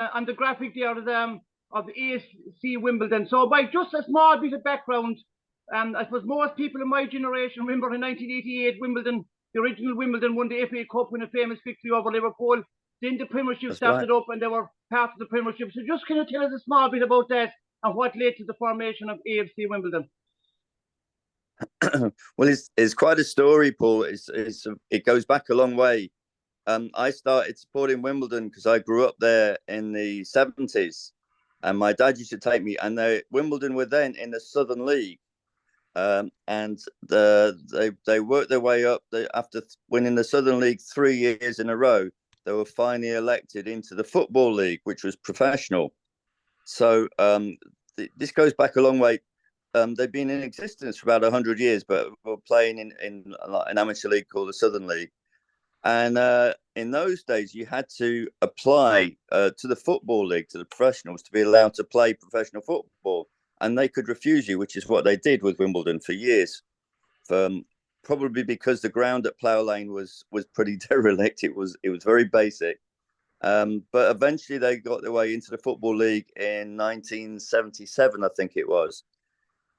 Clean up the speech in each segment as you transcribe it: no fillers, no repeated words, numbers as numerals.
on the graphic there of the AFC Wimbledon. So, Mike, just a small bit of background. I suppose most people in my generation remember in 1988 Wimbledon, the original Wimbledon won the FA Cup in a famous victory over Liverpool. Then the Premiership started up and they were part of the Premiership. So just can you tell us a small bit about that and what led to the formation of AFC Wimbledon? Well, it's quite a story, Paul. It goes back a long way. I started supporting Wimbledon because I grew up there in the 70s, and my dad used to take me. And Wimbledon were then in the Southern League, and they worked their way up. After winning the Southern League 3 years in a row, they were finally elected into the Football League, which was professional. So this goes back a long way. They've been in existence for about 100 years, but were playing in an amateur league called the Southern League. And in those days, you had to apply to the Football League, to the professionals, to be allowed to play professional football. And they could refuse you, which is what they did with Wimbledon for years. Probably because the ground at Plough Lane was pretty derelict. It was very basic. But eventually they got their way into the Football League in 1977, I think it was.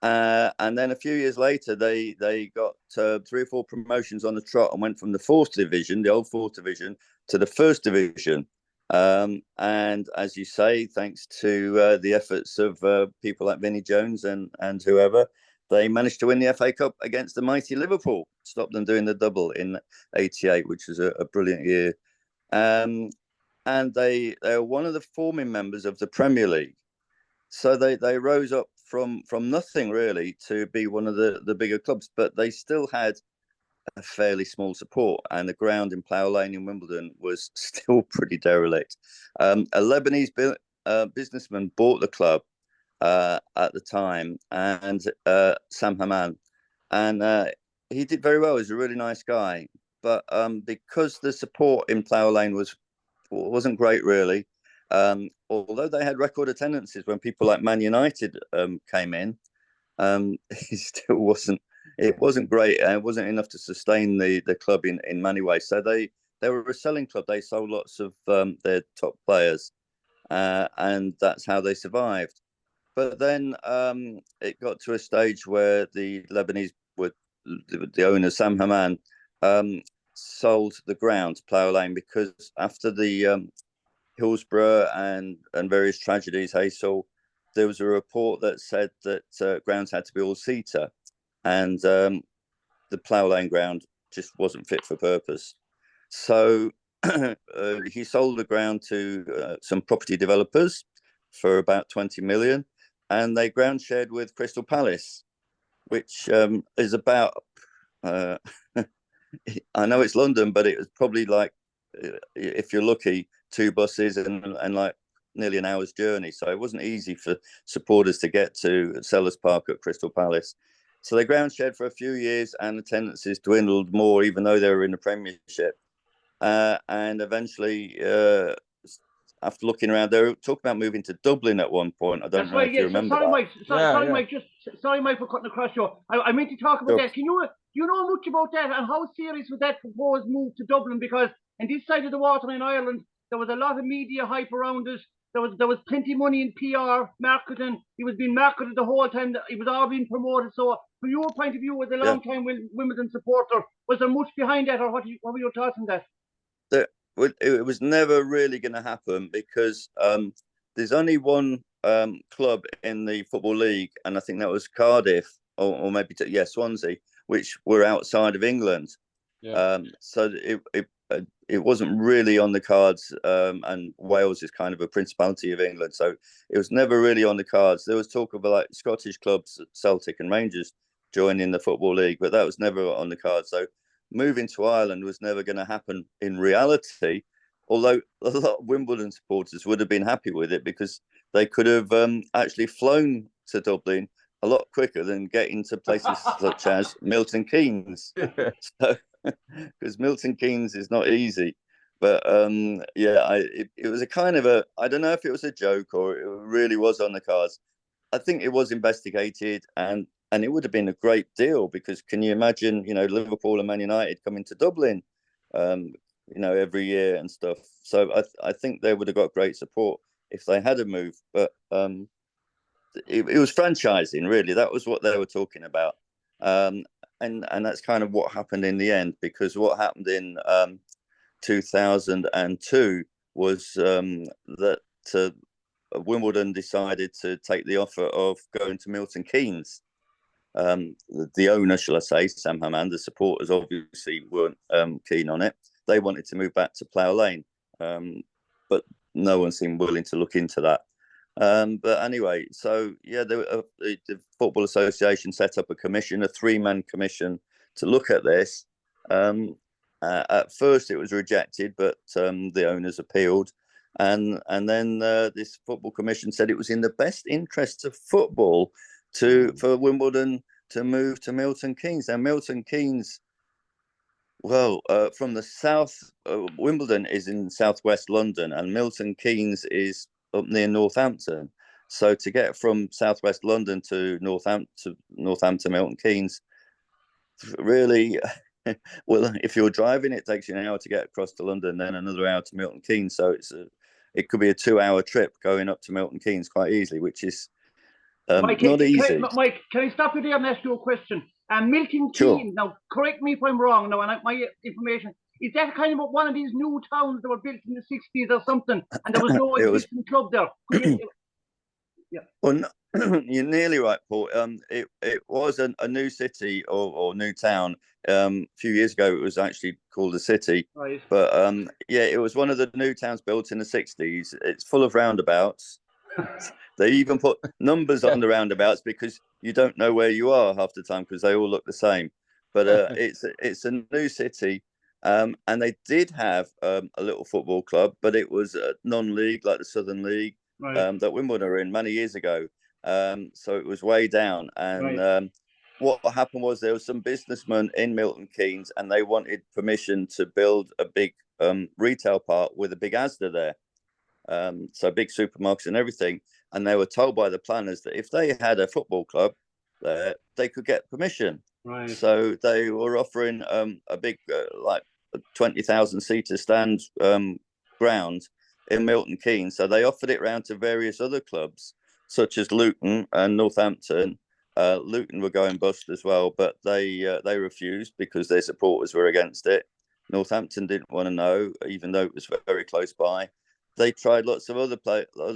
And then a few years later, they got 3 or 4 promotions on the trot and went from the 4th division, the old 4th division, to the 1st division. And as you say, thanks to the efforts of people like Vinnie Jones and whoever, they managed to win the FA Cup against the mighty Liverpool, stopped them doing the double in '88, which was a brilliant year. And they are one of the forming members of the Premier League. So they rose up from nothing really to be one of the bigger clubs, but they still had a fairly small support, and the ground in Plough Lane in Wimbledon was still pretty derelict. A Lebanese businessman bought the club at the time, and Sam Haman, and he did very well. He's a really nice guy, but because the support in Plough Lane wasn't great really. Although they had record attendances when people like Man United came in, it still wasn't. It wasn't great. It wasn't enough to sustain the club in many ways. So they were a selling club. They sold lots of their top players, and that's how they survived. But then it got to a stage where the Lebanese the owner Sam Haman sold the ground to Plough Lane, because after the Hillsborough and various tragedies, Haysall, there was a report that said that grounds had to be all-seater, and the Plough Lane ground just wasn't fit for purpose. So he sold the ground to some property developers for about 20 million, and they ground shared with Crystal Palace, which is about, I know it's London, but it was probably like, if you're lucky, 2 buses and like nearly an hour's journey. So it wasn't easy for supporters to get to Sellers Park at Crystal Palace. So they ground shared for a few years, and attendances dwindled more, even though they were in the Premiership. And eventually, after looking around, they were talking about moving to Dublin at one point. I don't know if you remember sorry, that. Mike. Sorry, Mike. Sorry, Mike, for cutting across you. I meant to talk about that. Do you know much about that, and how serious was that proposed move to Dublin? Because on this side of the water in Ireland, there was a lot of media hype around it. There was plenty of money in PR, marketing. He was being marketed the whole time. He was all being promoted. So, from your point of view, as a long-time Wimbledon supporter, was there much behind that, or what were your thoughts on that? It was never really going to happen, because there's only one club in the Football League, and I think that was Cardiff, or maybe Swansea, which were outside of England. Yeah. So it wasn't really on the cards, and Wales is kind of a principality of England, so it was never really on the cards. There was talk of like Scottish clubs, Celtic and Rangers, joining the Football League, but that was never on the cards. So moving to Ireland was never going to happen in reality, although a lot of Wimbledon supporters would have been happy with it, because they could have actually flown to Dublin a lot quicker than getting to places such as Milton Keynes. So, because Milton Keynes is not easy. But it was a kind of I don't know if it was a joke or it really was on the cards. I think it was investigated, and it would have been a great deal, because can you imagine, Liverpool and Man United coming to Dublin, every year and stuff. So I think they would have got great support. if they had a move. But it was franchising, really. That was what they were talking about. And that's kind of what happened in the end, because what happened in 2002 was that Wimbledon decided to take the offer of going to Milton Keynes. The owner, shall I say, Sam Hammond, the supporters obviously weren't keen on it. They wanted to move back to Plough Lane, but no one seemed willing to look into that. But anyway, so yeah, the Football Association set up a commission, a 3-man commission, to look at this. At first, it was rejected, but the owners appealed, and then this football commission said it was in the best interests of football for Wimbledon to move to Milton Keynes. Now, Milton Keynes, well, from the south, Wimbledon is in southwest London, and Milton Keynes is up near Northampton. So to get from southwest London to Northampton, Milton Keynes, really, well, if you're driving, it takes you an hour to get across to London, then another hour to Milton Keynes. So it could be a 2-hour trip going up to Milton Keynes quite easily, which is Mike, not easy. Mike, can I stop you there and ask you a question? Milton Sure. Keynes, now correct me if I'm wrong now, and my information, is that kind of one of these new towns that were built in the 60s or something, and there was no existing club there? Yeah. Well, no, you're nearly right, Paul. It was a new city or new town. A few years ago, it was actually called a city. Right. But yeah, it was one of the new towns built in the 60s. It's full of roundabouts. They even put numbers on the roundabouts because you don't know where you are half the time because they all look the same. But it's a new city. And they did have a little football club, but it was a non-league, like the Southern League. Right. That Wimbledon were in many years ago. So it was way down. And right. What happened was there was some businessmen in Milton Keynes, and they wanted permission to build a big retail park with a big Asda there. So big supermarkets and everything. And they were told by the planners that if they had a football club there, they could get permission. Right. So they were offering a big, like 20,000 seater stand ground in Milton Keynes. So they offered it round to various other clubs, such as Luton and Northampton. Luton were going bust as well, but they refused because their supporters were against it. Northampton didn't want to know, even though it was very close by. They tried lots of other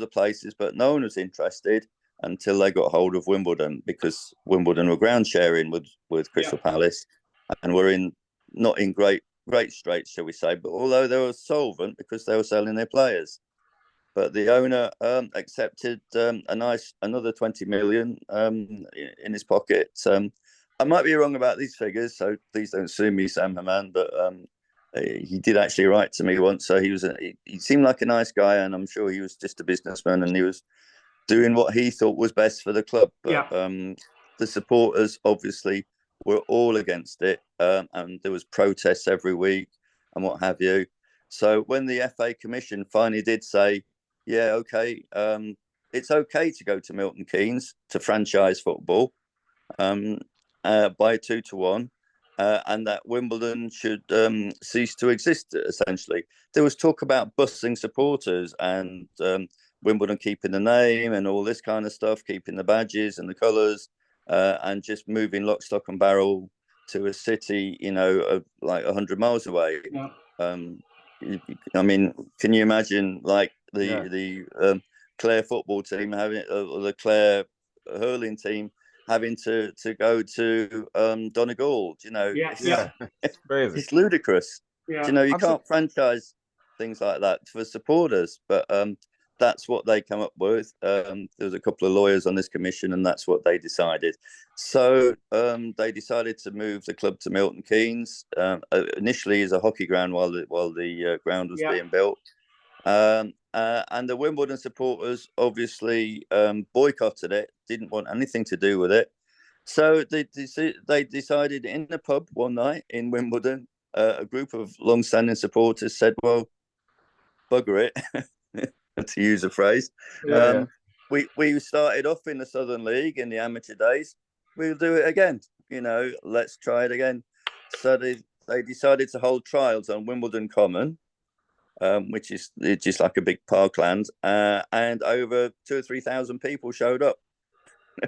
places, but no one was interested until they got hold of Wimbledon, because Wimbledon were ground sharing with Crystal Palace, and were not in great straits, shall we say, but although they were solvent because they were selling their players. But the owner accepted another 20 million in his pocket. I might be wrong about these figures, so please don't sue me, Sam Hammond, but he did actually write to me once. So he seemed like a nice guy, and I'm sure he was just a businessman, and he was doing what he thought was best for the club. But the supporters obviously were all against it, and there was protests every week and what have you. So when the FA Commission finally did say, yeah, okay, it's okay to go to Milton Keynes to franchise football by 2-1, and that Wimbledon should cease to exist, essentially. There was talk about busing supporters and Wimbledon keeping the name and all this kind of stuff, keeping the badges and the colours, and just moving lock, stock and barrel to a city, like 100 miles away. Yeah. I mean, can you imagine, like, the Clare football team having, or the Clare hurling team having to go to Donegal? It's crazy. It's ludicrous. Yeah. You can't franchise things like that for supporters, but that's what they come up with. There was a couple of lawyers on this commission, and that's what they decided. So they decided to move the club to Milton Keynes, initially as a hockey ground while the ground was being built. And the Wimbledon supporters obviously boycotted it, didn't want anything to do with it. So they decided in the pub one night in Wimbledon, a group of long-standing supporters said, well, bugger it, to use a phrase. We started off in the Southern League in the amateur days. We'll do it again. Let's try it again. So they decided to hold trials on Wimbledon Common. which is it's just like a big parkland, and over 2,000 or 3,000 people showed up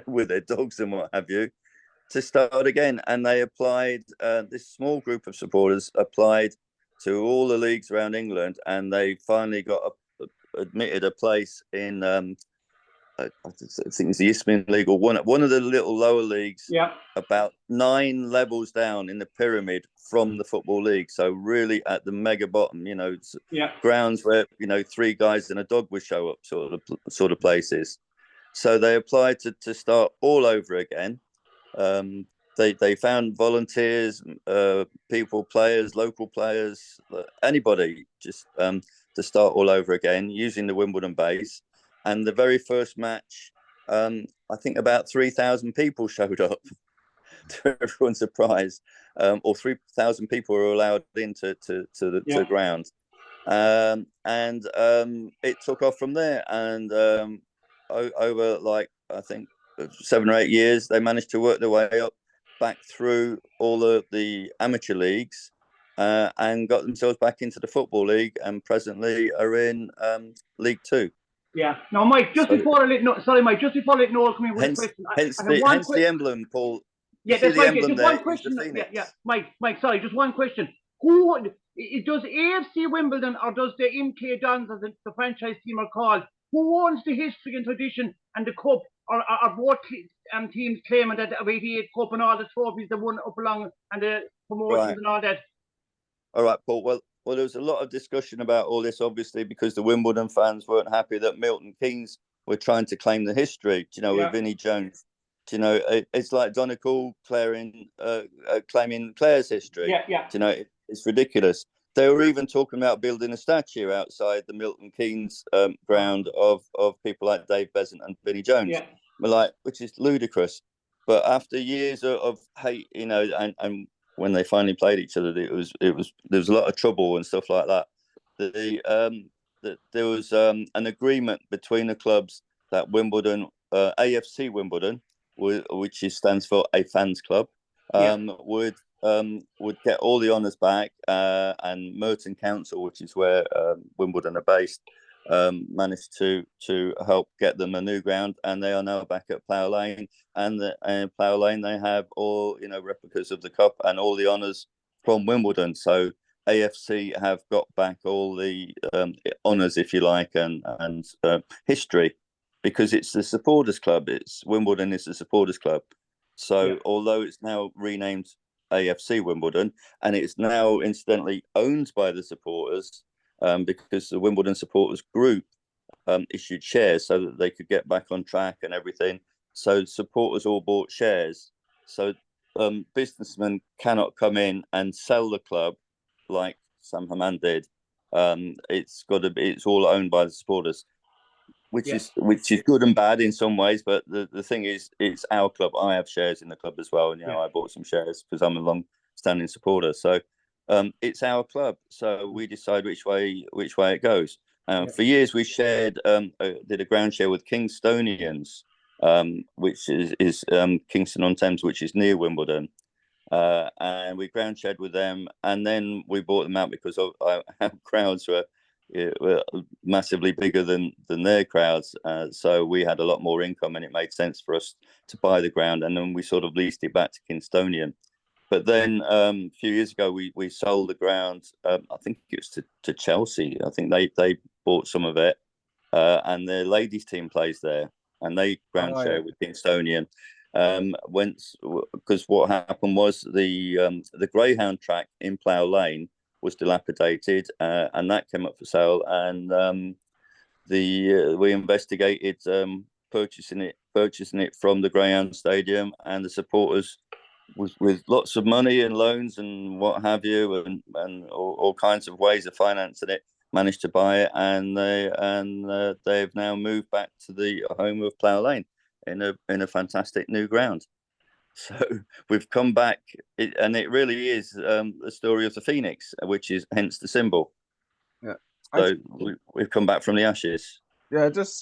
with their dogs and what have you to start again. And they applied. This small group of supporters applied to all the leagues around England, and they finally got admitted a place in. I think it's the Isthmian League, or one of the little lower leagues. Yeah. About 9 levels down in the pyramid from the Football League. So really at the mega bottom, grounds where 3 guys and a dog would show up, sort of places. So they applied to start all over again. They found volunteers, people, players, local players, anybody, just to start all over again using the Wimbledon base. And the very first match, I think about 3,000 people showed up, to everyone's surprise, or 3,000 people were allowed into the ground. And it took off from there. And over, like, I think 7 or 8 years, they managed to work their way up back through all of the amateur leagues, and got themselves back into the Football League, and presently are in League Two. Yeah. Now, Mike, before I let Noel come in with a question. Hence the emblem, Paul. Yeah, that's right. Just one question. Yeah. Mike, sorry, just one question. Who does AFC Wimbledon, or does the MK Dons, as the franchise team are called, who owns the history and tradition and the cup, or are both teams claiming that the 88 Cup and all the trophies that won up along and the promotions and all that? All right, Paul. Well, there was a lot of discussion about all this, obviously, because the Wimbledon fans weren't happy that Milton Keynes were trying to claim the history, with Vinnie Jones. It's like Donegal claiming Clare's history. Yeah. It's ridiculous. They were even talking about building a statue outside the Milton Keynes ground of people like Dave Besant and Vinnie Jones, which is ludicrous. But after years of hate, and when they finally played each other, there was a lot of trouble and stuff like that. There was an agreement between the clubs that Wimbledon, AFC Wimbledon, which stands for a fans club, would get all the honours back, and Merton Council, which is where Wimbledon are based, managed to help get them a new ground, and they are now back at Plough Lane. And Plough Lane, they have all replicas of the cup and all the honours from Wimbledon. So AFC have got back all the honours, if you like, and history, because it's the supporters club. Wimbledon is the supporters club. So although it's now renamed AFC Wimbledon, and it's now incidentally owned by the supporters, because the Wimbledon supporters group issued shares so that they could get back on track and everything. So supporters all bought shares. So businessmen cannot come in and sell the club like Sam Hammond did. It's all owned by the supporters, which is good and bad in some ways. But the thing is, it's our club. I have shares in the club as well, and I bought some shares because I'm a long-standing supporter. So it's our club. So we decide which way it goes. For years, we did a ground share with Kingstonians, which is Kingston on Thames, which is near Wimbledon. And we ground shared with them, and then we bought them out because our crowds were massively bigger than their crowds. So we had a lot more income, and it made sense for us to buy the ground, and then we sort of leased it back to Kingstonian. But then a few years ago, we sold the ground. I think it was to Chelsea. I think they bought some of it, and the ladies' team plays there, and they ground share with Kingstonian. Because what happened was the Greyhound track in Plough Lane was dilapidated, and that came up for sale. And we investigated purchasing it from the Greyhound Stadium, and the supporters, with lots of money and loans and what have you, and all kinds of ways of financing it, managed to buy it, and they've now moved back to the home of Plough Lane in a fantastic new ground. So we've come back, and it really is the story of the phoenix, which is hence the symbol. Yeah. So we've come back from the ashes. Yeah, just